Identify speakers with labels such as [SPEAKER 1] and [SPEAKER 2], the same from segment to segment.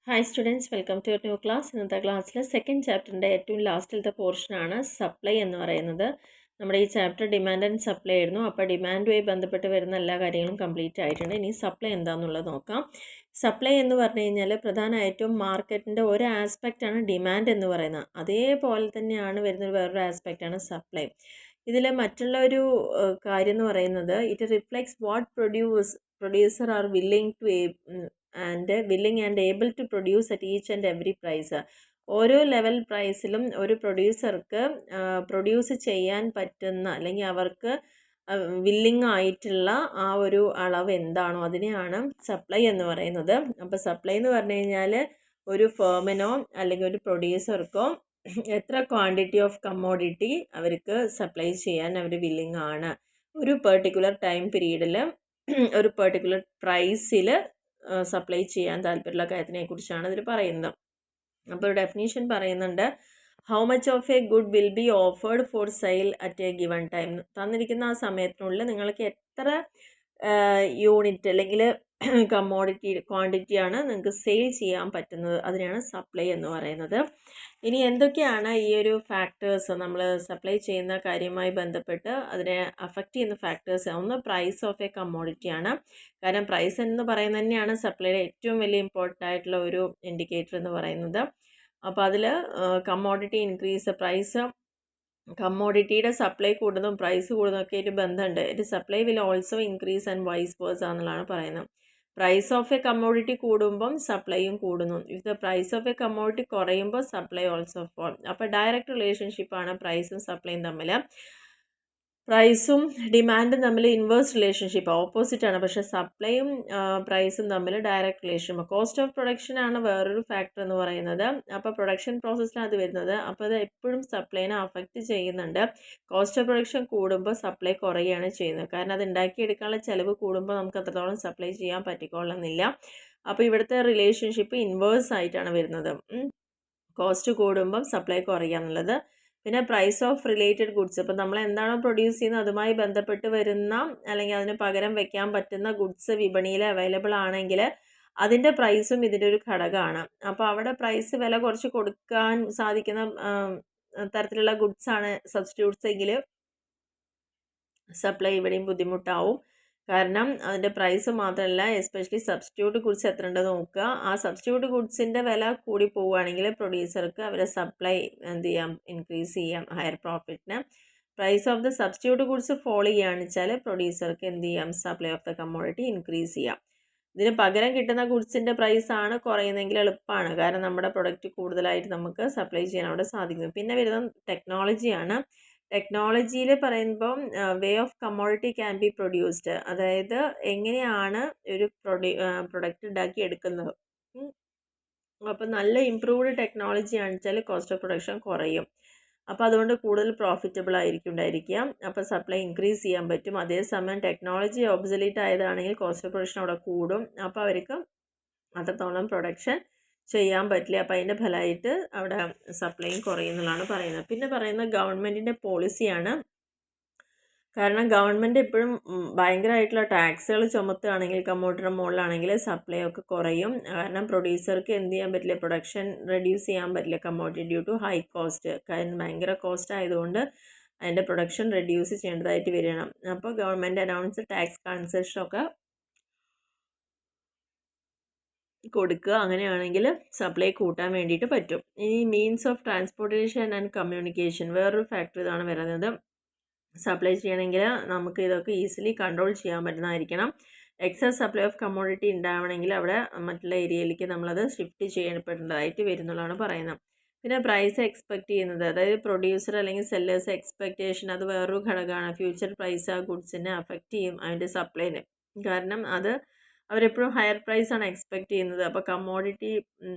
[SPEAKER 1] Hi students, welcome to new class. ഇന്നത്തെ ക്ലാസ്സിൽ second ചാപ്റ്ററിൻ്റെ ഏറ്റവും ലാസ്റ്റിലത്തെ പോർഷനാണ് സപ്ലൈ എന്ന് പറയുന്നത്. നമ്മുടെ ഈ ചാപ്റ്റർ ഡിമാൻഡ് ആൻഡ് സപ്ലൈ ആയിരുന്നു. അപ്പോൾ ഡിമാൻഡുമായി ബന്ധപ്പെട്ട് വരുന്ന എല്ലാ കാര്യങ്ങളും കംപ്ലീറ്റ് ആയിട്ടുണ്ട്. ഇനി സപ്ലൈ എന്താണെന്നുള്ളത് നോക്കാം. സപ്ലൈ എന്ന് പറഞ്ഞു കഴിഞ്ഞാൽ പ്രധാനമായിട്ടും മാർക്കറ്റിൻ്റെ ഒരു ആസ്പെക്റ്റാണ് ഡിമാൻഡ് എന്ന് പറയുന്നത്. അതേപോലെ തന്നെയാണ് വരുന്ന വേറൊരു ആസ്പെക്റ്റാണ് സപ്ലൈ. ഇതിൽ മറ്റുള്ള ഒരു കാര്യം എന്ന് പറയുന്നത് it reflects what producer are willing and able to produce at each and every price. ഓരോ ലെവൽ പ്രൈസിലും ഒരു പ്രൊഡ്യൂസർക്ക് പ്രൊഡ്യൂസ് ചെയ്യാൻ പറ്റുന്ന അല്ലെങ്കിൽ അവർക്ക് വില്ലിങ് ആയിട്ടുള്ള ആ ഒരു അളവ് എന്താണോ അതിനെയാണ് സപ്ലൈ എന്ന് പറയുന്നത്. അപ്പോൾ സപ്ലൈ എന്ന് പറഞ്ഞു കഴിഞ്ഞാൽ ഒരു ഫേമിനോ അല്ലെങ്കിൽ ഒരു പ്രൊഡ്യൂസർക്കോ എത്ര ക്വാണ്ടിറ്റി ഓഫ് കമ്മോഡിറ്റി അവർക്ക് സപ്ലൈ ചെയ്യാൻ അവർ വില്ലിങ് ആണ്, ഒരു പെർട്ടിക്കുലർ ടൈം പീരീഡിൽ ഒരു പെർട്ടിക്കുലർ പ്രൈസിൽ സപ്ലൈ ചെയ്യാൻ താല്പര്യമുള്ള കാര്യത്തിനെ കുറിച്ചാണ് ഇതിൽ പറയുന്നത്. അപ്പോൾ ഒരു ഡെഫിനേഷൻ പറയുന്നുണ്ട്. How much of A good will be offered for sale at A given time. തന്നിരിക്കുന്ന ആ സമയത്തിനുള്ളിൽ നിങ്ങൾക്ക് എത്ര യൂണിറ്റ് അല്ലെങ്കിൽ കമ്മോഡിറ്റി ക്വാണ്ടിറ്റിയാണ് നിങ്ങൾക്ക് സെയിൽ ചെയ്യാൻ പറ്റുന്നത്, അതിനാണ് സപ്ലൈ എന്ന് പറയുന്നത്. ഇനി എന്തൊക്കെയാണ് ഈ ഒരു ഫാക്ടേഴ്സ് നമ്മൾ സപ്ലൈ ചെയ്യുന്ന കാര്യവുമായി ബന്ധപ്പെട്ട് അതിനെ അഫക്റ്റ് ചെയ്യുന്ന ഫാക്ടേഴ്സ്? ഒന്ന് പ്രൈസ് ഓഫ് എ കമ്മോഡിറ്റിയാണ്. കാരണം പ്രൈസ് എന്ന് പറയുന്നത് തന്നെയാണ് സപ്ലൈയുടെ ഏറ്റവും വലിയ ഇമ്പോർട്ടൻ്റ് ആയിട്ടുള്ള ഒരു ഇൻഡിക്കേറ്റർ എന്ന് പറയുന്നത്. അപ്പോൾ അതിൽ കമ്മോഡിറ്റി ഇൻക്രീസ്, പ്രൈസ് കമ്മോഡിറ്റിയുടെ സപ്ലൈ കൂടുന്നതും പ്രൈസ് കൂടുന്നതൊക്കെ ഒരു ബന്ധമുണ്ട്. It supply will also increase and vice versa എന്നുള്ളതാണ് പറയുന്നത്. പ്രൈസ് ഓഫ് എ കമ്മോഡിറ്റി കൂടുമ്പം സപ്ലൈയും കൂടുന്നു. If the price of a commodity കുറയുമ്പോൾ സപ്ലൈ ഓൾസോ ഫോൾ. അപ്പോൾ ഡയറക്റ്റ് റിലേഷൻഷിപ്പാണ് പ്രൈസും സപ്ലൈയും തമ്മിൽ. പ്രൈസും ഡിമാൻഡും തമ്മിൽ ഇൻവേഴ്സ് റിലേഷൻഷിപ്പ്, ഓപ്പോസിറ്റ് ആണ്. പക്ഷേ സപ്ലൈയും പ്രൈസും തമ്മിൽ direct relationship. Cost of production ആണ് വേറൊരു ഫാക്ടർ എന്ന് പറയുന്നത്. അപ്പോൾ പ്രൊഡക്ഷൻ പ്രോസസ്സിലാണ് അത് വരുന്നത്. അപ്പോൾ അത് എപ്പോഴും സപ്ലൈനെ അഫക്റ്റ് ചെയ്യുന്നുണ്ട്. കോസ്റ്റ് ഓഫ് പ്രൊഡക്ഷൻ കൂടുമ്പോൾ സപ്ലൈ കുറയുകയാണ് ചെയ്യുന്നത്. കാരണം അത് ഉണ്ടാക്കിയെടുക്കാനുള്ള ചിലവ് കൂടുമ്പോൾ നമുക്ക് അത്രത്തോളം സപ്ലൈ ചെയ്യാൻ പറ്റിക്കൊള്ളുന്നില്ല. അപ്പോൾ ഇവിടുത്തെ റിലേഷൻഷിപ്പ് ഇൻവേഴ്സ് ആയിട്ടാണ് വരുന്നത്. കോസ്റ്റ് കൂടുമ്പം സപ്ലൈ കുറയുക എന്നുള്ളത്. പിന്നെ പ്രൈസ് ഓഫ് റിലേറ്റഡ് ഗുഡ്സ്. ഇപ്പം നമ്മൾ എന്താണോ പ്രൊഡ്യൂസ് ചെയ്യുന്നത് അതുമായി ബന്ധപ്പെട്ട് വരുന്ന അല്ലെങ്കിൽ അതിന് പകരം വെക്കാൻ പറ്റുന്ന ഗുഡ്സ് വിപണിയിൽ അവൈലബിൾ ആണെങ്കിൽ അതിൻ്റെ പ്രൈസും ഇതിൻ്റെ ഒരു ഘടകമാണ്. അപ്പോൾ അവിടെ പ്രൈസ് വില കുറച്ച് കൊടുക്കാൻ സാധിക്കുന്ന തരത്തിലുള്ള ഗുഡ്സാണ് സബ്സ്റ്റിറ്റ്യൂട്ട്സ് എങ്കിൽ സപ്ലൈ ഇവിടെയും ബുദ്ധിമുട്ടാവും. കാരണം അതിൻ്റെ പ്രൈസ് മാത്രമല്ല, എസ്പെഷ്യലി സബ്സ്റ്റിറ്റ്യൂട്ട് ഗുഡ്സ് എത്ര ഉണ്ടെന്ന് നോക്കുക. ആ സബ്സ്റ്റിറ്റ്യൂട്ട് ഗുഡ്സിൻ്റെ വില കൂടി പോവുകയാണെങ്കിൽ പ്രൊഡ്യൂസർക്ക് അവരെ സപ്ലൈ എന്ത് ചെയ്യാം, ഇൻക്രീസ് ചെയ്യാം ഹയർ പ്രോഫിറ്റിന്. Price of the substitute goods follow ചെയ്യുകയാണെന്ന് വെച്ചാൽ പ്രൊഡ്യൂസർക്ക് എന്ത് ചെയ്യാം, supply of the commodity increase ചെയ്യാം. ഇതിന് പകരം കിട്ടുന്ന ഗുഡ്സിൻ്റെ പ്രൈസാണ് കുറയുന്നതെങ്കിൽ എളുപ്പമാണ്. കാരണം നമ്മുടെ പ്രൊഡക്റ്റ് കൂടുതലായിട്ട് നമുക്ക് സപ്ലൈ ചെയ്യാൻ അവിടെ സാധിക്കും. പിന്നെ വരുന്ന ടെക്നോളജിയാണ്. ടെക്നോളജിയിൽ പറയുമ്പം way of commodity can be produced, അതായത് എങ്ങനെയാണ് ഒരു പ്രൊഡക്റ്റ് ഉണ്ടാക്കി എടുക്കുന്നത്. അപ്പോൾ നല്ല ഇമ്പ്രൂവ്ഡ് ടെക്നോളജി ആണെന്ന് വെച്ചാൽ കോസ്റ്റ് ഓഫ് പ്രൊഡക്ഷൻ കുറയും. അപ്പോൾ അതുകൊണ്ട് കൂടുതൽ പ്രോഫിറ്റബിൾ ഉണ്ടായിരിക്കുക. അപ്പോൾ സപ്ലൈ ഇൻക്രീസ് ചെയ്യാൻ പറ്റും. അതേസമയം ടെക്നോളജി ഒബ്സൊലീറ്റ് ആയതാണെങ്കിൽ കോസ്റ്റ് ഓഫ് പ്രൊഡക്ഷൻ അവിടെ കൂടും. അപ്പോൾ അവർക്ക് അത്രത്തോളം പ്രൊഡക്ഷൻ ചെയ്യാൻ പറ്റില്ല. അപ്പോൾ അതിൻ്റെ ഫലമായിട്ട് അവിടെ സപ്ലൈയും കുറയുന്നതാണ് പറയുന്നത്. പിന്നെ പറയുന്നത് ഗവൺമെൻറ്റിൻ്റെ പോളിസിയാണ്. കാരണം ഗവൺമെൻറ് എപ്പോഴും ഭയങ്കരമായിട്ടുള്ള ടാക്സുകൾ ചുമത്തുകയാണെങ്കിൽ കമ്മോഡിറ്റിയുടെ മുകളിലാണെങ്കിൽ സപ്ലൈ ഒക്കെ കുറയും. കാരണം പ്രൊഡ്യൂസർക്ക് എന്ത് ചെയ്യാൻ പറ്റില്ല, പ്രൊഡക്ഷൻ റെഡ്യൂസ് ചെയ്യാൻ പറ്റില്ല commodity due to high cost. കാരണം ഭയങ്കര കോസ്റ്റ് ആയതുകൊണ്ട് അതിൻ്റെ പ്രൊഡക്ഷൻ റെഡ്യൂസ് ചെയ്യേണ്ടതായിട്ട് വരികയാണ്. അപ്പോൾ ഗവൺമെൻറ് അനൗൺസ് ടാക്സ് കൺസെഷനൊക്കെ കൊടുക്കുക. അങ്ങനെയാണെങ്കിൽ സപ്ലൈ കൂട്ടാൻ വേണ്ടിയിട്ട് പറ്റും. ഇനി means of transportation and communication, വേറൊരു ഫാക്ടർ ഇതാണ് വരുന്നത്. സപ്ലൈ ചെയ്യണമെങ്കിൽ നമുക്ക് ഇതൊക്കെ ഈസിലി കൺട്രോൾ ചെയ്യാൻ പറ്റുന്നതായിരിക്കണം. എക്സസ് സപ്ലൈ ഓഫ് കമ്മോഡിറ്റി ഉണ്ടാവണമെങ്കിൽ അവിടെ മറ്റുള്ള ഏരിയയിലേക്ക് നമ്മളത് ഷിഫ്റ്റ് ചെയ്യപ്പെടേണ്ടതായിട്ട് വരുന്നുള്ളതാണ് പറയുന്നത്. പിന്നെ പ്രൈസ് എക്സ്പെക്റ്റ് ചെയ്യുന്നത്, അതായത് പ്രൊഡ്യൂസർ അല്ലെങ്കിൽ സെല്ലേഴ്സ് എക്സ്പെക്റ്റേഷൻ, അത് വേറൊരു ഘടകമാണ്. ഫ്യൂച്ചർ പ്രൈസ് ആ ഗുഡ്സിനെ അഫക്റ്റ് ചെയ്യും അതിൻ്റെ സപ്ലൈനെ. കാരണം അത് അവരെപ്പോഴും ഹയർ പ്രൈസാണ് എക്സ്പെക്റ്റ് ചെയ്യുന്നത്. അപ്പോൾ കമ്മോഡിറ്റി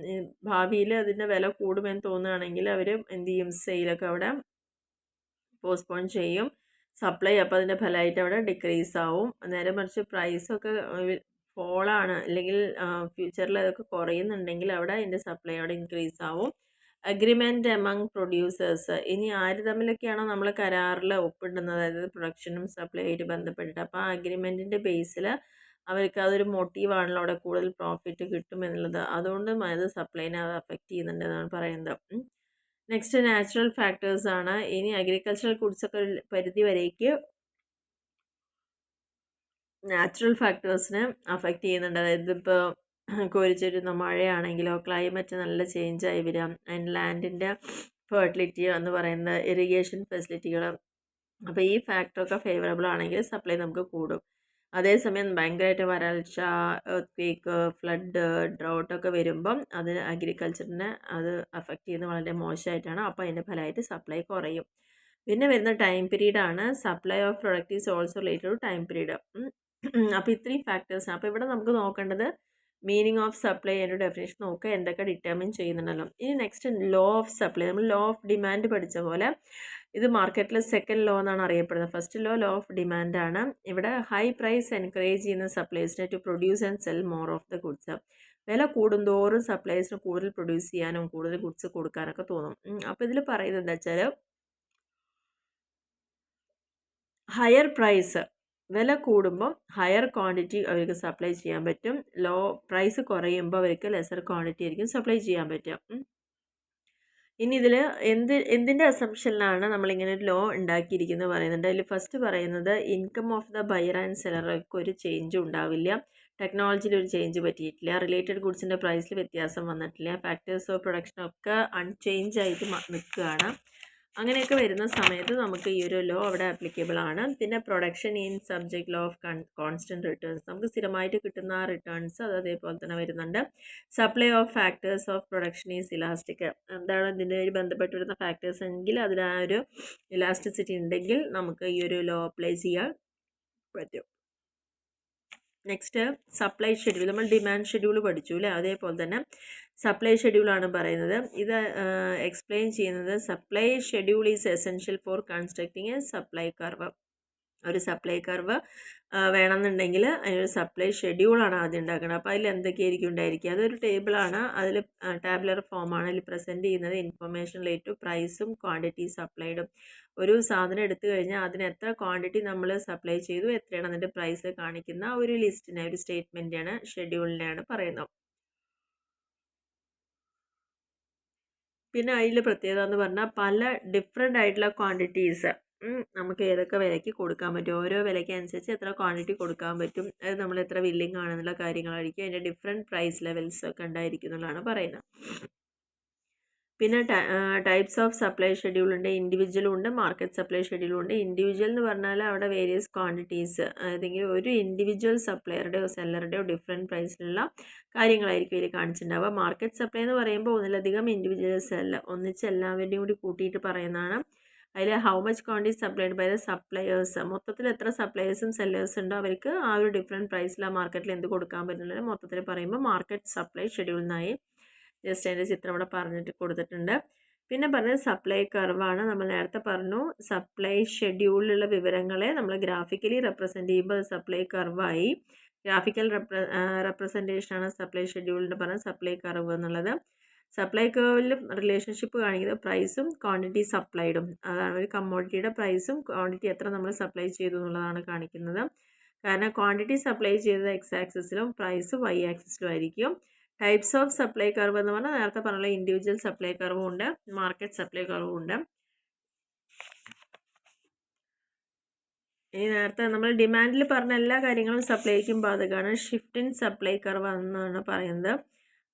[SPEAKER 1] ഭാവിയിൽ അതിൻ്റെ വില കൂടുമെന്ന് തോന്നുകയാണെങ്കിൽ അവർ എന്ത് ചെയ്യും, സെയിലൊക്കെ അവിടെ പോസ്റ്റ്പോൺ ചെയ്യും. സപ്ലൈ അപ്പോൾ അതിൻ്റെ ഫലമായിട്ട് അവിടെ ഡിക്രീസ് ആവും. നേരെ മറിച്ച് പ്രൈസൊക്കെ ഫോളാണ് അല്ലെങ്കിൽ ഫ്യൂച്ചറിൽ അതൊക്കെ കുറയുന്നുണ്ടെങ്കിൽ അവിടെ അതിൻ്റെ സപ്ലൈ അവിടെ ഇൻക്രീസ് ആവും. അഗ്രിമെൻറ്റ് എമംഗ് പ്രൊഡ്യൂസേഴ്സ്, ഇനി ആര് തമ്മിലൊക്കെയാണോ നമ്മൾ കരാറിൽ ഒപ്പിടുന്നത്, അതായത് പ്രൊഡക്ഷനും സപ്ലൈ ആയിട്ട് ബന്ധപ്പെട്ടിട്ട്, അപ്പോൾ ആ അഗ്രിമെൻറ്റിൻ്റെ ബേസിൽ അവർക്ക് അതൊരു മോട്ടീവാണല്ലോ, അവിടെ കൂടുതൽ പ്രോഫിറ്റ് കിട്ടും എന്നുള്ളത്. അതുകൊണ്ടും അത് സപ്ലൈനെ അത് അഫക്റ്റ് ചെയ്യുന്നുണ്ട് എന്നാണ് പറയുന്നത്. നെക്സ്റ്റ് നാച്ചുറൽ ഫാക്ടേഴ്സ് ആണ്. ഇനി അഗ്രികൾച്ചറൽ ഗുഡ്സ് ഒക്കെ ഒരു പരിധി വരേക്ക് നാച്ചുറൽ ഫാക്ടേഴ്സിനെ അഫക്റ്റ് ചെയ്യുന്നുണ്ട്. അതായത് ഇപ്പോൾ കോരിച്ചൊരുന്ന മഴയാണെങ്കിലോ, ക്ലൈമറ്റ് നല്ല ചേഞ്ചായി വരാം, ആൻഡ് ലാൻഡിൻ്റെ ഫെർട്ടിലിറ്റി എന്ന് പറയുന്ന ഇറിഗേഷൻ ഫെസിലിറ്റികൾ. അപ്പോൾ ഈ ഫാക്ടറൊക്കെ ഫേവറബിൾ ആണെങ്കിൽ സപ്ലൈ നമുക്ക് കൂടും. അതേസമയം ഭയങ്കരമായിട്ട് വരൾച്ച, എർത്ത് ഫ്ലഡ്, ഡ്രൗട്ടൊക്കെ വരുമ്പം അത് അഗ്രികൾച്ചറിനെ അത് അഫക്റ്റ് ചെയ്യുന്നത് വളരെ മോശമായിട്ടാണ്. അപ്പോൾ അതിൻ്റെ ഫലമായിട്ട് സപ്ലൈ കുറയും. പിന്നെ വരുന്ന ടൈം പീരീഡാണ്. Supply of product is also related to time period. അപ്പോൾ ഇത്രയും ഫാക്ടേഴ്സാണ്. അപ്പോൾ ഇവിടെ നമുക്ക് നോക്കേണ്ടത് മീനിങ് ഓഫ് സപ്ലൈ അതിൻ്റെ ഡെഫിനേഷൻ നോക്കുക, എന്തൊക്കെ ഡിറ്റർമിൻ ചെയ്യുന്നുണ്ടല്ലോ. ഇനി നെക്സ്റ്റ് ലോ ഓഫ് സപ്ലൈ. നമ്മൾ ലോ ഓഫ് ഡിമാൻഡ് പഠിച്ച പോലെ ഇത് മാർക്കറ്റിൽ സെക്കൻഡ് ലോ എന്നാണ് അറിയപ്പെടുന്നത്. ഫസ്റ്റ് ലോ ഓഫ് ഡിമാൻഡ് ആണ്. ഇവിടെ ഹൈ പ്രൈസ് എൻകറേജ് ചെയ്യുന്ന സപ്ലൈസിനെ to produce and sell more of the goods. വില കൂടുന്തോറും സപ്ലൈസിന് കൂടുതൽ പ്രൊഡ്യൂസ് ചെയ്യാനും കൂടുതൽ ഗുഡ്സ് കൊടുക്കാനൊക്കെ തോന്നും. അപ്പോൾ ഇതിൽ പറയുന്നത് എന്താ വെച്ചാൽ ഹയർ പ്രൈസ്, വില കൂടുമ്പോൾ ഹയർ ക്വാണ്ടിറ്റി അവർക്ക് സപ്ലൈ ചെയ്യാൻ പറ്റും. ലോ പ്രൈസ് കുറയുമ്പോൾ അവർക്ക് ലെസർ ക്വാണ്ടിറ്റി ആയിരിക്കും സപ്ലൈ ചെയ്യാൻ പറ്റുക. ഇനി ഇതിൽ എന്തിൻ്റെ അസംഷനിലാണ് നമ്മളിങ്ങനെ ഒരു ലോ ഉണ്ടാക്കിയിരിക്കുന്നത് പറയുന്നുണ്ട്. അതിൽ ഫസ്റ്റ് പറയുന്നത് income of the buyer and സെലർക്ക് ഒരു ചേഞ്ചും ഉണ്ടാവില്ല, ടെക്നോളജിയിൽ ഒരു ചേഞ്ച് പറ്റിയിട്ടില്ല, റിലേറ്റഡ് ഗുഡ്സിൻ്റെ പ്രൈസിൽ വ്യത്യാസം വന്നിട്ടില്ല, ഫാക്ടേഴ്സ് ഓഫ് പ്രൊഡക്ഷനൊക്കെ അൺചേഞ്ച് ആയിട്ട് നിൽക്കുകയാണ്. അങ്ങനെയൊക്കെ വരുന്ന സമയത്ത് നമുക്ക് ഈ ഒരു ലോ അവിടെ ആപ്ലിക്കബിൾ ആണ്. പിന്നെ production in subject law of constant returns, നമുക്ക് സ്ഥിരമായിട്ട് കിട്ടുന്ന ആ റിട്ടേൺസ് അത് അതേപോലെ തന്നെ വരുന്നുണ്ട്. Supply of factors of production is elastic, എന്താണ് ഇതിൻ്റെ ബന്ധപ്പെട്ട് വരുന്ന ഫാക്ടേഴ്സ് എങ്കിൽ അതിൽ ആ ഒരു ഇലാസ്റ്റിസിറ്റി ഉണ്ടെങ്കിൽ നമുക്ക് ഈ ഒരു ലോ അപ്ലൈ ചെയ്യാൻ പറ്റും. Next supply schedule. നമ്മൾ ഡിമാൻഡ് ഷെഡ്യൂൾ പഠിച്ചു അല്ലേ, അതേപോലെ തന്നെ സപ്ലൈ ഷെഡ്യൂളാണ് പറയുന്നത്. ഇത് എക്സ്പ്ലെയിൻ ചെയ്യുന്നത് supply schedule is essential for constructing A supply curve. ഒരു സപ്ലൈ കർവ് വേണമെന്നുണ്ടെങ്കിൽ അതിനൊരു സപ്ലൈ ഷെഡ്യൂളാണ് ആദ്യം ഉണ്ടാക്കുന്നത്. അപ്പോൾ അതിൽ എന്തൊക്കെയായിരിക്കും ഉണ്ടായിരിക്കുക, അതൊരു ടേബിളാണ്, അതിൽ ടാബുലർ ഫോമാണ് അതിൽ പ്രസൻറ്റ് ചെയ്യുന്നത്. ഇൻഫർമേഷൻ റിലേറ്റ് ടു പ്രൈസും ക്വാണ്ടിറ്റി സപ്ലൈഡും. ഒരു സാധനം എടുത്തു കഴിഞ്ഞാൽ അതിന് എത്ര ക്വാണ്ടിറ്റി നമ്മൾ സപ്ലൈ ചെയ്തു, എത്രയാണ് അതിൻ്റെ പ്രൈസ് കാണിക്കുന്ന ഒരു ലിസ്റ്റിനെ, ഒരു സ്റ്റേറ്റ്മെൻറ്റാണ്, ഷെഡ്യൂളിനെയാണ് പറയുന്നത്. പിന്നെ അതിൽ പ്രത്യേകത എന്ന് പറഞ്ഞാൽ പല ഡിഫറെൻ്റ് ആയിട്ടുള്ള ക്വാണ്ടിറ്റീസ് നമുക്ക് ഏതൊക്കെ വിലയ്ക്ക് കൊടുക്കാൻ പറ്റും, ഓരോ വിലയ്ക്ക് അനുസരിച്ച് എത്ര ക്വാണ്ടിറ്റി കൊടുക്കാൻ പറ്റും, അത് നമ്മൾ എത്ര വില്ലിങ് ആണെന്നുള്ള കാര്യങ്ങളായിരിക്കും. അതിൻ്റെ ഡിഫറെൻറ്റ് പ്രൈസ് ലെവൽസ് ഒക്കെ ഉണ്ടായിരിക്കും എന്നുള്ളതാണ് പറയുന്നത്. പിന്നെ ടൈപ്സ് ഓഫ് സപ്ലൈ ഷെഡ്യൂൾ ഉണ്ട്, ഇൻഡിവിജ്വലും ഉണ്ട്, മാർക്കറ്റ് സപ്ലൈ ഷെഡ്യൂളും ഉണ്ട്. ഇൻഡിവിജ്വൽ എന്ന് പറഞ്ഞാൽ അവിടെ വേരിയസ് ക്വാണ്ടിറ്റീസ്, ഏതെങ്കിലും ഒരു ഇൻഡിവിജ്വൽ സപ്ലയറുടെയോ സെല്ലറുടെയോ ഡിഫറെൻറ്റ് പ്രൈസിലുള്ള കാര്യങ്ങളായിരിക്കും ഇതിൽ കാണിച്ചിട്ടുണ്ടാവുക. മാർക്കറ്റ് സപ്ലൈ എന്ന് പറയുമ്പോൾ ഒന്നിലധികം ഇൻഡിവിജ്വൽസ് അല്ല, ഒന്നിച്ച് എല്ലാവരുടെയും കൂടി കൂട്ടിയിട്ട് പറയുന്നതാണ്. അതിൽ how much quantity supplied by the suppliers, മൊത്തത്തിൽ എത്ര സപ്ലയേഴ്സും സെല്ലേഴ്സും ഉണ്ടോ അവർക്ക് ആ ഒരു ഡിഫറെൻറ്റ് പ്രൈസിൽ ആ മാർക്കറ്റിൽ എന്ത് കൊടുക്കാൻ പറ്റുന്നില്ല, മൊത്തത്തിൽ പറയുമ്പോൾ മാർക്കറ്റ് സപ്ലൈ ഷെഡ്യൂളിനായി ജസ്റ്റ് അതിൻ്റെ ചിത്രം ഇവിടെ പറഞ്ഞിട്ട് കൊടുത്തിട്ടുണ്ട്. പിന്നെ പറഞ്ഞത് സപ്ലൈ കർവാണ്. നമ്മൾ നേരത്തെ പറഞ്ഞു സപ്ലൈ ഷെഡ്യൂളിലുള്ള വിവരങ്ങളെ നമ്മൾ ഗ്രാഫിക്കലി റെപ്രസെൻറ്റ് ചെയ്യുമ്പോൾ സപ്ലൈ കർവായി. ഗ്രാഫിക്കൽ റെപ്രസെൻറ്റേഷനാണ് സപ്ലൈ ഷെഡ്യൂളിൻ്റെ പറഞ്ഞ സപ്ലൈ കർവ് എന്നുള്ളത്. സപ്ലൈ കർവിൽ റിലേഷൻഷിപ്പ് കാണിക്കുന്നത് പ്രൈസും ക്വാണ്ടിറ്റി സപ്ലൈഡും, അതാണ് ഒരു കമ്മോഡിറ്റിയുടെ പ്രൈസും ക്വാണ്ടിറ്റി എത്ര നമ്മൾ സപ്ലൈ ചെയ്തു എന്നുള്ളതാണ് കാണിക്കുന്നത്. കാരണം ക്വാണ്ടിറ്റി സപ്ലൈ ചെയ്തത് എക്സ് ആക്സിസിലും പ്രൈസ് വൈ ആക്സിസിലും ആയിരിക്കും. ടൈപ്സ് ഓഫ് സപ്ലൈ കർവ് എന്ന് പറഞ്ഞാൽ നേരത്തെ പറഞ്ഞ ഇൻഡിവിജ്വൽ സപ്ലൈ കർവും ഉണ്ട്, മാർക്കറ്റ് സപ്ലൈ കർവും ഉണ്ട്. ഇനി നേരത്തെ നമ്മൾ ഡിമാൻഡിൽ പറഞ്ഞ എല്ലാ കാര്യങ്ങളും സപ്ലൈക്കും ബാധകമാണ്. ഷിഫ്റ്റ് ഇൻ സപ്ലൈ കർവ് എന്നാണ് പറയുന്നത്.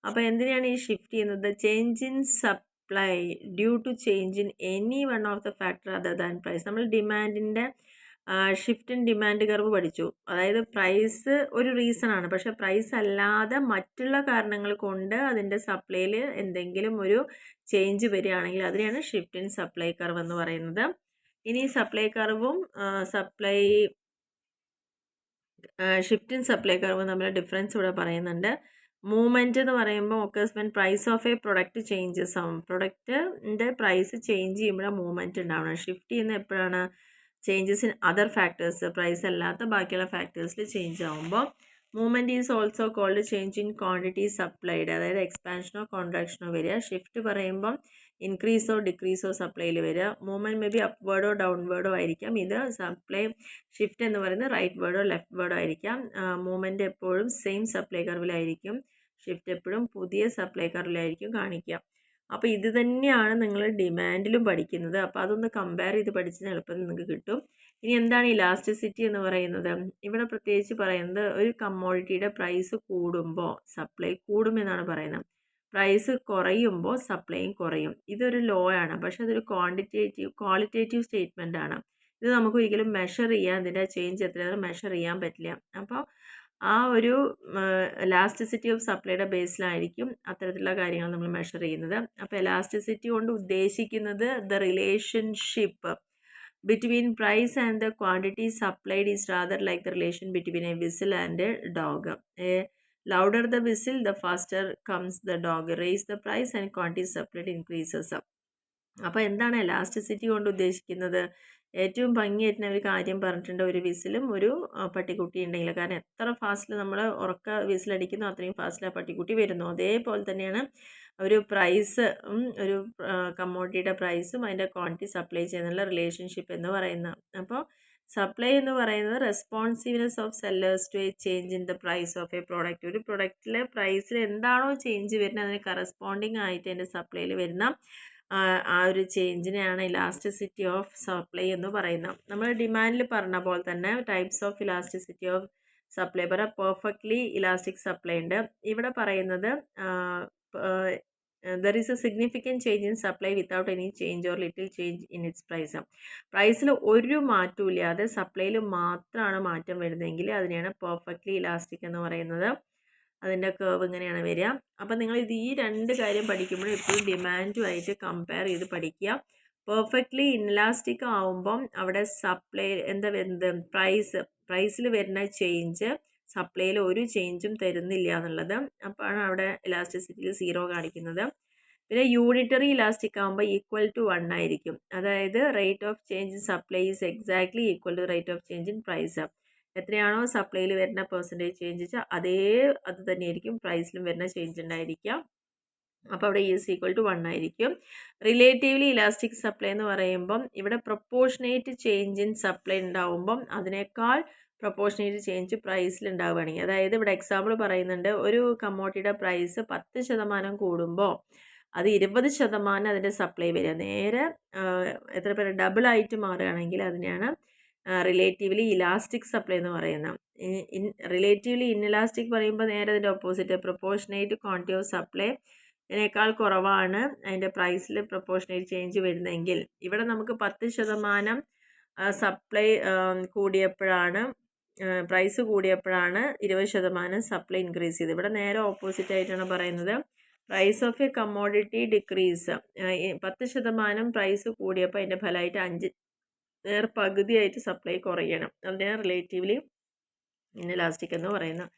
[SPEAKER 1] അപ്പോൾ എന്തിനാണ് ഈ ഷിഫ്റ്റ് ചെയ്യുന്നത്? Change in supply due to change in any one of the factor other than price. നമ്മൾ ഡിമാൻഡിൻ്റെ ഷിഫ്റ്റ് ഇൻ ഡിമാൻഡ് കർവ് പഠിച്ചു. അതായത് പ്രൈസ് ഒരു റീസൺ ആണ്, പക്ഷേ പ്രൈസ് അല്ലാതെ മറ്റുള്ള കാരണങ്ങൾ കൊണ്ട് അതിൻ്റെ സപ്ലൈയിൽ എന്തെങ്കിലും ഒരു ചേഞ്ച് വരികയാണെങ്കിൽ അതിനെയാണ് ഷിഫ്റ്റ് ഇൻ സപ്ലൈ കർവ് എന്ന് പറയുന്നത്. ഇനി സപ്ലൈ കർവും ഷിഫ്റ്റ് ഇൻ സപ്ലൈ കർവും തമ്മിലുള്ള ഡിഫറൻസ് ഇവിടെ പറയുന്നുണ്ട്. മൂവ്മെൻറ്റ് എന്ന് പറയുമ്പോൾ occurs when price of a product changes ആവും. പ്രൊഡക്റ്റിൻ്റെ പ്രൈസ് ചേഞ്ച് ചെയ്യുമ്പോഴാണ് മൂവ്മെൻറ്റ് ഉണ്ടാവണം. ഷിഫ്റ്റ് ചെയ്യുന്ന എപ്പോഴാണ്? Changes in other factors, price അല്ലാത്ത ബാക്കിയുള്ള ഫാക്ടേഴ്സിൽ ചേഞ്ച് ആകുമ്പോൾ movement is also called change in quantity supplied, അതായത് എക്സ്പാൻഷനോ കോൺട്രാക്ഷനോ വരിക. ഷിഫ്റ്റ് പറയുമ്പം ഇൻക്രീസോ ഡിക്രീസോ സപ്ലൈയിൽ വരിക. മൂവ്മെൻറ്റ് മേ ബി അപ്വേർഡോ ഡൗൺവേർഡോ ആയിരിക്കാം. ഇത് സപ്ലൈ ഷിഫ്റ്റ് എന്ന് പറയുന്നത് റൈറ്റ് വേർഡോ ലെഫ്റ്റ് വേർഡോ ആയിരിക്കാം. മൂവ്മെൻറ്റ് എപ്പോഴും സെയിം സപ്ലൈ കർവിലായിരിക്കും. ഷിഫ്റ്റ് എപ്പോഴും പുതിയ സപ്ലൈ കർവിലായിരിക്കും കാണിക്കുക. അപ്പോൾ ഇത് തന്നെയാണ് നിങ്ങൾ ഡിമാൻഡിലും പഠിക്കുന്നത്. അപ്പോൾ അതൊന്ന് കമ്പയർ ചെയ്ത് പഠിച്ചാൽ എളുപ്പത്തിൽ നിങ്ങൾക്ക് കിട്ടും. ഇനി എന്താണ് ഇലാസ്റ്റിസിറ്റി എന്ന് പറയുന്നത്? ഇവിടെ പ്രത്യേകിച്ച് പറയുന്നത് ഒരു കമ്മോഡിറ്റിയുടെ പ്രൈസ് കൂടുമ്പോൾ സപ്ലൈ കൂടുമെന്നാണ് പറയുന്നത്. പ്രൈസ് കുറയുമ്പോൾ സപ്ലൈയും കുറയും. ഇതൊരു ലോ ആണ്, പക്ഷേ അതൊരു ക്വാളിറ്റേറ്റീവ് സ്റ്റേറ്റ്മെൻ്റ് ആണ്. ഇത് നമുക്ക് ഒരിക്കലും മെഷർ ചെയ്യാൻ, ഇതിൻ്റെ ചേഞ്ച് എത്രയാണ് മെഷർ ചെയ്യാൻ പറ്റില്ല. അപ്പോൾ ആ ഒരു എലാസ്റ്റിസിറ്റി ഓഫ് സപ്ലൈയുടെ ബേസിലായിരിക്കും അത്തരത്തിലുള്ള കാര്യങ്ങൾ നമ്മൾ മെഷർ ചെയ്യുന്നത്. അപ്പോൾ എലാസ്റ്റിസിറ്റി കൊണ്ട് ഉദ്ദേശിക്കുന്നത് the relationship between price and the quantity supplied is rather like the relation between a whistle and a dog. A louder the whistle, the faster comes the dog. Raise the price and quantity supplied increases. അപ്പോൾ എന്താണ് elasticity കൊണ്ട് ഉദ്ദേശിക്കുന്നത്? ഏറ്റവും ഭംഗിയായിട്ട് ഒരു കാര്യം പറഞ്ഞിട്ടുണ്ട്, ഒരു വിസിലും ഒരു പട്ടിക്കുട്ടി ഉണ്ടെങ്കിൽ. കാരണം എത്ര ഫാസ്റ്റിൽ നമ്മൾ ഉറക്ക വിസിലടിക്കുന്നു അത്രയും ഫാസ്റ്റിൽ ആ പട്ടിക്കുട്ടി വരുന്നു. അതേപോലെ തന്നെയാണ് ഒരു പ്രൈസ്, ഒരു കമ്മോഡിറ്റിയുടെ പ്രൈസും അതിൻ്റെ ക്വാണ്ടിറ്റി സപ്ലൈ ചെയ്യുന്നുള്ള റിലേഷൻഷിപ്പ് എന്ന് പറയുന്നത്. അപ്പോൾ സപ്ലൈ എന്ന് പറയുന്നത് responsiveness of sellers to a change in the price of a product. ഒരു പ്രൊഡക്റ്റിലെ പ്രൈസിൽ എന്താണോ ചേഞ്ച് വരുന്നത് അതിന് കറസ്പോണ്ടിങ് ആയിട്ട് അതിൻ്റെ സപ്ലൈയിൽ വരുന്ന ആ ഒരു ചേഞ്ചിനെയാണ് ഇലാസ്റ്റിസിറ്റി ഓഫ് സപ്ലൈ എന്ന് പറയുന്നത്. നമ്മൾ ഡിമാൻഡിൽ പറഞ്ഞ പോലെ തന്നെ types of elasticity of supply perfectly elastic supply ഉണ്ട്. ഇവിടെ പറയുന്നത് there is a significant change in supply without any change or little change in its price. പ്രൈസിൽ ഒരു മാറ്റവും ഇല്ലാതെ സപ്ലൈയിൽ മാത്രമാണ് മാറ്റം വരുന്നതെങ്കിൽ അതിനെയാണ് പെർഫെക്റ്റ്ലി ഇലാസ്റ്റിക് എന്ന് പറയുന്നത്. അതിൻ്റെ കേർവ് ഇങ്ങനെയാണ് വരിക. അപ്പോൾ നിങ്ങൾ ഈ രണ്ട് കാര്യം പഠിക്കുമ്പോൾ എപ്പോഴും ഡിമാൻഡുമായിട്ട് കമ്പയർ ചെയ്ത് പഠിക്കുക. പെർഫെക്റ്റ്ലി ഇൻലാസ്റ്റിക് ആവുമ്പം അവിടെ സപ്ലൈ എന്താ വരുന്നത്, പ്രൈസിൽ വരുന്ന ചേഞ്ച് സപ്ലൈയിൽ ഒരു ചേഞ്ചും തരുന്നില്ല എന്നുള്ളത്. അപ്പോഴാണ് അവിടെ ഇലാസ്റ്റിസിറ്റിയിൽ 0 കാണിക്കുന്നത്. പിന്നെ യൂണിറ്ററി ഇലാസ്റ്റിക് ആകുമ്പോൾ ഈക്വൽ ടു 1 ആയിരിക്കും. അതായത് rate of change in supply is exactly equal to rate of change in price. എത്രയാണോ സപ്ലൈയിൽ വരുന്ന പെർസെൻറ്റേജ് ചേഞ്ച് വെച്ചാൽ അത് തന്നെയായിരിക്കും പ്രൈസിലും വരുന്ന ചേഞ്ച് ഉണ്ടായിരിക്കുക. അപ്പോൾ അവിടെ ഈസ് ഈക്വൽ ടു 1 ആയിരിക്കും. റിലേറ്റീവ്ലി ഇലാസ്റ്റിക് സപ്ലൈ എന്ന് പറയുമ്പം ഇവിടെ പ്രൊപ്പോർഷനേറ്റ് ചേഞ്ച് ഇൻ സപ്ലൈ ഉണ്ടാവുമ്പം അതിനേക്കാൾ പ്രൊപ്പോർഷനേറ്റ് ചേഞ്ച് പ്രൈസിൽ ഉണ്ടാവുകയാണെങ്കിൽ, അതായത് ഇവിടെ എക്സാമ്പിൾ പറയുന്നുണ്ട്, ഒരു കമ്മോഡിറ്റിയുടെ പ്രൈസ് 10% കൂടുമ്പോൾ അത് 20% അതിൻ്റെ സപ്ലൈ വരിക. നേരെ എത്ര പേര് ഡബിളായിട്ട് മാറുകയാണെങ്കിൽ അതിനെയാണ് റിലേറ്റീവ്ലി ഇലാസ്റ്റിക് സപ്ലൈ എന്ന് പറയുന്നത്. റിലേറ്റീവ്ലി ഇൻഇലാസ്റ്റിക് പറയുമ്പോൾ നേരെ അതിൻ്റെ opposite, proportionate quantity of supply ഇതിനേക്കാൾ കുറവാണ് അതിൻ്റെ പ്രൈസിൽ പ്രൊപ്പോർഷനേറ്റ് ചേഞ്ച് വരുന്നതെങ്കിൽ, ഇവിടെ നമുക്ക് 10% സപ്ലൈ കൂടിയപ്പോഴാണ്, പ്രൈസ് കൂടിയപ്പോഴാണ് 20% സപ്ലൈ ഇൻക്രീസ് ചെയ്തത്. ഇവിടെ നേരെ ഓപ്പോസിറ്റ് ആയിട്ടാണ് പറയുന്നത്. Price of a commodity decrease, 10% price കൂടിയപ്പോൾ അതിൻ്റെ ഫലമായിട്ട് പകുതിയായിട്ട് സപ്ലൈ കുറയണം. അതിനാണ് റിലേറ്റീവ്ലി ഇൻഇലാസ്റ്റിക് എന്ന് പറയുന്നത്.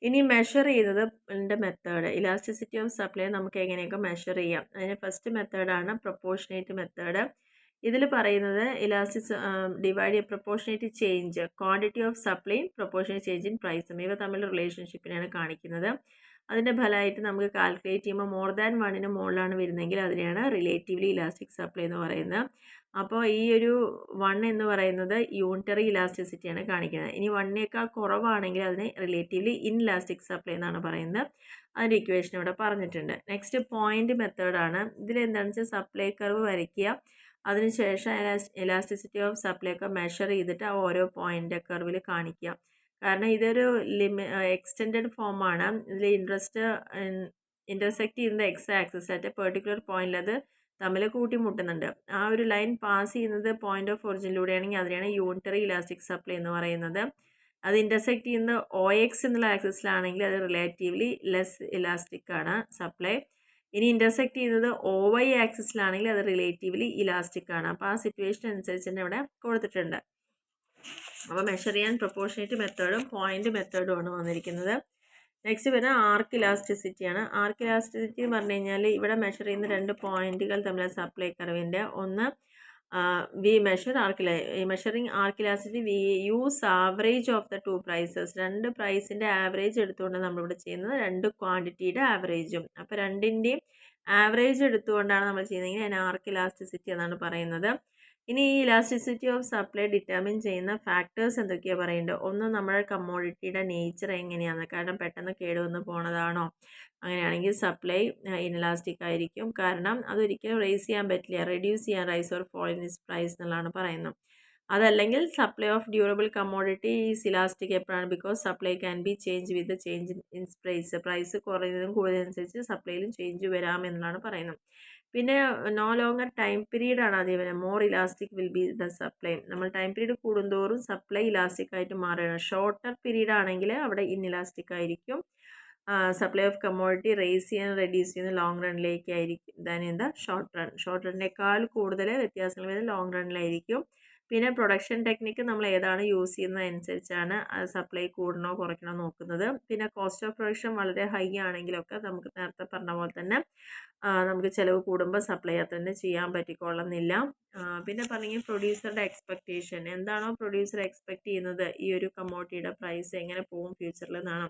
[SPEAKER 1] ഇനി മെഷർ ചെയ്തതിൻ്റെ മെത്തേഡ്, ഇലാസ്റ്റിസിറ്റി ഓഫ് സപ്ലൈ നമുക്ക് എങ്ങനെയൊക്കെ മെഷർ ചെയ്യാം. അതിന് ഫസ്റ്റ് മെത്തേഡാണ് പ്രൊപ്പോർഷനേറ്റ് മെത്തേഡ്. ഇതിൽ പറയുന്നത് divide proportionate change quantity of supply proportionate change in പ്രൈസും ഇവ തമ്മിൽ റിലേഷൻഷിപ്പിനെയാണ് കാണിക്കുന്നത്. അതിൻ്റെ ഫലമായിട്ട് നമുക്ക് കാൽക്കുലേറ്റ് ചെയ്യുമ്പോൾ മോർ ദാൻ 1ന് മുകളിലാണ് വരുന്നതെങ്കിൽ അതിനെയാണ് റിലേറ്റീവ്ലി ഇലാസ്റ്റിക് സപ്ലൈ എന്ന് പറയുന്നത്. അപ്പോൾ ഈ ഒരു 1 എന്ന് പറയുന്നത് യൂണിറ്ററി ഇലാസ്റ്റിസിറ്റിയാണ് കാണിക്കുന്നത്. ഇനി 1നേക്കാൾ കുറവാണെങ്കിൽ അതിനെ റിലേറ്റീവ്ലി ഇൻഇലാസ്റ്റിക് സപ്ലൈ എന്നാണ് പറയുന്നത്. അതിൻ്റെ ഇക്വേഷൻ ഇവിടെ പറഞ്ഞിട്ടുണ്ട്. നെക്സ്റ്റ് പോയിന്റ് മെത്തേഡാണ്. ഇതിലെന്താണെന്ന് വെച്ചാൽ സപ്ലൈ കർവ് വരയ്ക്കുക, അതിനുശേഷം ഇലാസ്റ്റിസിറ്റി ഓഫ് സപ്ലൈ ഒക്കെ മെഷർ ചെയ്തിട്ട് ആ ഓരോ പോയിന്റ് കർവിൽ കാണിക്കുക. കാരണം ഇതൊരു എക്സ്റ്റെൻഡഡ് ഫോമാണ്. ഇതിൽ ഇൻ്റർസെക്റ്റ് ചെയ്യുന്ന X axis at A particular പോയിന്റിൽ അത് തമ്മിൽ കൂട്ടിമുട്ടുന്നുണ്ട്. ആ ഒരു ലൈൻ പാസ് ചെയ്യുന്നത് പോയിന്റ് ഓഫ് ഒറിജിനിലൂടെയാണെങ്കിൽ അതിനെയാണ് യൂണിറ്ററി ഇലാസ്റ്റിക് സപ്ലൈ എന്ന് പറയുന്നത്. അത് ഇൻ്റർസെക്റ്റ് ചെയ്യുന്ന OX എന്നുള്ള ആക്സിസിലാണെങ്കിൽ അത് റിലേറ്റീവ്ലി ലെസ് ഇലാസ്റ്റിക് ആണ് സപ്ലൈ. ഇനി ഇൻ്റർസെക്റ്റ് ചെയ്യുന്നത് OY ആക്സിസിലാണെങ്കിൽ അത് റിലേറ്റീവ്ലി ഇലാസ്റ്റിക് ആണ്. അപ്പോൾ ആ സിറ്റുവേഷൻ അനുസരിച്ച് തന്നെ ഇവിടെ കൊടുത്തിട്ടുണ്ട്. അപ്പോൾ മെഷർ ചെയ്യാൻ പ്രൊപ്പോർഷനേറ്റ് മെത്തേഡും പോയിന്റ് മെത്തേഡുമാണ് വന്നിരിക്കുന്നത്. നെക്സ്റ്റ് വരുന്നത് ആർക്ക് ഇലാസ്റ്റിസിറ്റിയാണ്. ആർക്ക് ഇലാസ്റ്റിസിറ്റി എന്ന് പറഞ്ഞു കഴിഞ്ഞാൽ ഇവിടെ മെഷർ ചെയ്യുന്ന 2 പോയിന്റുകൾ തമ്മിൽ സപ്ലൈ കർവിൻ്റെ, ഒന്ന് measuring arc elasticity we use average of the two prices. രണ്ട് പ്രൈസിൻ്റെ ആവറേജ് എടുത്തുകൊണ്ട് നമ്മളിവിടെ ചെയ്യുന്നത് രണ്ട് ക്വാണ്ടിറ്റിയുടെ ആവറേജും. അപ്പോൾ രണ്ടിൻ്റെയും ആവറേജ് എടുത്തുകൊണ്ടാണ് നമ്മൾ ചെയ്യുന്നതെങ്കിൽ അതിന് ആർക്ക് ഇലാസ്റ്റിസിറ്റി എന്നാണ് പറയുന്നത്. ഇനി ഈ ഇലാസ്റ്റിസിറ്റി ഓഫ് സപ്ലൈ ഡിറ്റർമിൻ ചെയ്യുന്ന ഫാക്ടേഴ്സ് എന്തൊക്കെയാണ് പറയേണ്ടത്? ഒന്ന് നമ്മുടെ കമ്മോഡിറ്റിയുടെ നേച്ചർ എങ്ങനെയാണ്, കാരണം പെട്ടെന്ന് കേടുവന്ന് പോണതാണോ? അങ്ങനെയാണെങ്കിൽ സപ്ലൈ ഇൻഇലാസ്റ്റിക് ആയിരിക്കും, കാരണം അതൊരിക്കലും റേസ് ചെയ്യാൻ പറ്റില്ല, റെഡ്യൂസ് ചെയ്യാൻ rise or fall in its price എന്നുള്ളതാണ് പറയുന്നത്. അതല്ലെങ്കിൽ supply of durable commodity is elastic എപ്പോഴാണ്? Because supply can be change with change in price. Price കുറയുന്നതും കൂടുതലനുസരിച്ച് സപ്ലൈയിലും ചേഞ്ച് വരാമെന്നാണ് പറയുന്നത്. പിന്നെ നോ ലോങ്ങർ ടൈം പീരീഡ് ആണ് അതേപോലെ more elastic will be the supply. നമ്മൾ ടൈം പീരീഡ് കൂടുന്തോറും സപ്ലൈ ഇലാസ്റ്റിക് ആയിട്ട് മാറുകയാണ്. ഷോർട്ടർ പീരീഡ് ആണെങ്കിൽ അവിടെ ഇൻഇലാസ്റ്റിക് ആയിരിക്കും. സപ്ലൈ ഓഫ് കമ്മോഡിറ്റി റേസ് ചെയ്യാൻ റെഡ്യൂസ് ചെയ്യുന്ന ലോങ് റണ്ണിലേക്ക് ആയിരിക്കും than in the short run. Short റണ്ണിനേക്കാൾ കൂടുതൽ വ്യത്യാസങ്ങൾ വരുന്നത് ലോങ് റണ്ണിലായിരിക്കും. പിന്നെ പ്രൊഡക്ഷൻ ടെക്നിക്ക് നമ്മൾ ഏതാണ് യൂസ് ചെയ്യുന്നത് അനുസരിച്ചാണ് സപ്ലൈ കൂടണോ കുറയ്ക്കണോ നോക്കുന്നത്. പിന്നെ കോസ്റ്റ് ഓഫ് പ്രൊഡക്ഷൻ വളരെ ഹൈ ആണെങ്കിലൊക്കെ നമുക്ക് നേരത്തെ പറഞ്ഞ പോലെ തന്നെ നമുക്ക് ചിലവ് കൂടുമ്പോൾ സപ്ലൈ തന്നെ ചെയ്യാൻ പറ്റിക്കൊള്ളുന്നില്ല. പിന്നെ പറഞ്ഞെങ്കിൽ പ്രൊഡ്യൂസറുടെ എക്സ്പെക്റ്റേഷൻ എന്താണോ പ്രൊഡ്യൂസർ എക്സ്പെക്റ്റ് ചെയ്യുന്നത് ഈ ഒരു കമ്മോഡിറ്റിയുടെ പ്രൈസ് എങ്ങനെ പോകും ഫ്യൂച്ചറിൽ എന്നാണ്,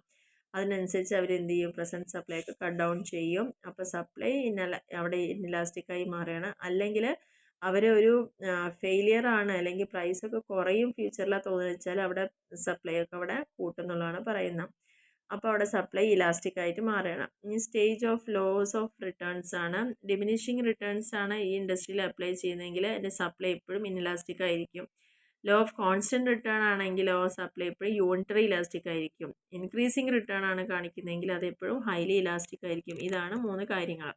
[SPEAKER 1] അതിനനുസരിച്ച് അവർ എന്ത് ചെയ്യും, പ്രസൻറ്റ് സപ്ലൈ ഒക്കെ കട്ട് ഡൗൺ ചെയ്യും. അപ്പോൾ സപ്ലൈ അവിടെ ഇൻഇലാസ്റ്റിക്കായി മാറുകയാണ്. അല്ലെങ്കിൽ അവർ ഒരു ഫെയിലിയർ ആണ് അല്ലെങ്കിൽ പ്രൈസൊക്കെ കുറയും ഫ്യൂച്ചറിലാണ് തോന്നുന്നത് വെച്ചാൽ അവിടെ സപ്ലൈ ഒക്കെ അവിടെ കൂട്ടുന്നുള്ളതാണ് പറയുന്നത്. അപ്പോൾ അവിടെ സപ്ലൈ ഇലാസ്റ്റിക് ആയിട്ട് മാറുകയാണ്. ഇനി stage of laws of returns ആണ്. ഡിമിനിഷിങ് റിട്ടേൺസ് ആണ് ഈ ഇൻഡസ്ട്രിയിൽ അപ്ലൈ ചെയ്യുന്നതെങ്കിൽ അതിൻ്റെ സപ്ലൈ എപ്പോഴും ഇൻഇലാസ്റ്റിക് ആയിരിക്കും. ലോ ഓഫ് കോൺസ്റ്റൻറ്റ് റിട്ടേൺ ആണെങ്കിലോ സപ്ലൈ എപ്പോഴും യൂണിറ്ററി ഇലാസ്റ്റിക് ആയിരിക്കും. ഇൻക്രീസിങ് റിട്ടേൺ ആണ് കാണിക്കുന്നതെങ്കിൽ അത് എപ്പോഴും ഹൈലി ഇലാസ്റ്റിക് ആയിരിക്കും. ഇതാണ് 3 കാര്യങ്ങൾ.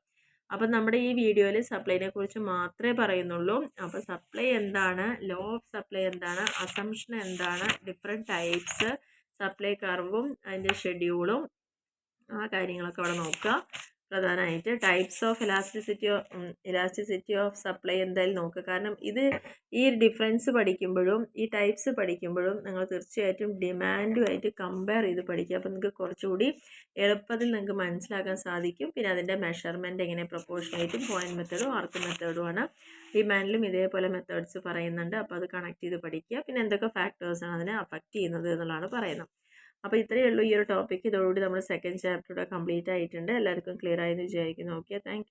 [SPEAKER 1] അപ്പം നമ്മുടെ ഈ വീഡിയോയിൽ സപ്ലൈനെ കുറിച്ച് മാത്രമേ പറയുന്നുള്ളൂ. അപ്പോൾ സപ്ലൈ എന്താണ്, ലോ ഓഫ് സപ്ലൈ എന്താണ്, അസംഷൻ എന്താണ്, ഡിഫറെൻറ്റ് ടൈപ്സ്, സപ്ലൈ കർവും അതിൻ്റെ ഷെഡ്യൂളും ആ കാര്യങ്ങളൊക്കെ അവിടെ നോക്കുക. പ്രധാനമായിട്ട് types of elasticity of supply എന്തായാലും നോക്കുക. കാരണം ഇത് ഈ ഡിഫറൻസ് പഠിക്കുമ്പോഴും ഈ ടൈപ്സ് പഠിക്കുമ്പോഴും നിങ്ങൾ തീർച്ചയായിട്ടും ഡിമാൻഡുമായിട്ട് കമ്പയർ ചെയ്ത് പഠിക്കുക. അപ്പോൾ നിങ്ങൾക്ക് കുറച്ചുകൂടി എളുപ്പത്തിൽ നിങ്ങൾക്ക് മനസ്സിലാക്കാൻ സാധിക്കും. പിന്നെ അതിൻ്റെ മെഷർമെൻറ്റ് എങ്ങനെ പ്രൊപ്പോർഷനേറ്റും പോയിൻറ്റ് മെത്തേഡും ആർക്ക് മെത്തേഡുമാണ്. ഡിമാൻഡിലും ഇതേപോലെ മെത്തേഡ്സ് പറയുന്നുണ്ട്. അപ്പോൾ അത് കണക്ട് ചെയ്ത് പഠിക്കുക. പിന്നെ എന്തൊക്കെ ഫാക്ടേഴ്സാണ് അതിനെ അഫക്റ്റ് ചെയ്യുന്നത് എന്നുള്ളതാണ് പറയുന്നത്. അപ്പോൾ ഇത്രയേ ഉള്ളൂ ഈ ഒരു ടോപ്പിക്ക്. ഇതോടുകൂടി നമ്മൾ സെക്കൻഡ് ചാപ്റ്റർ കംപ്ലീറ്റ് ആയിട്ടുണ്ട്. എല്ലാവർക്കും ക്ലിയർ ആയെന്ന് വിചാരിക്കുന്നു. Okay, thank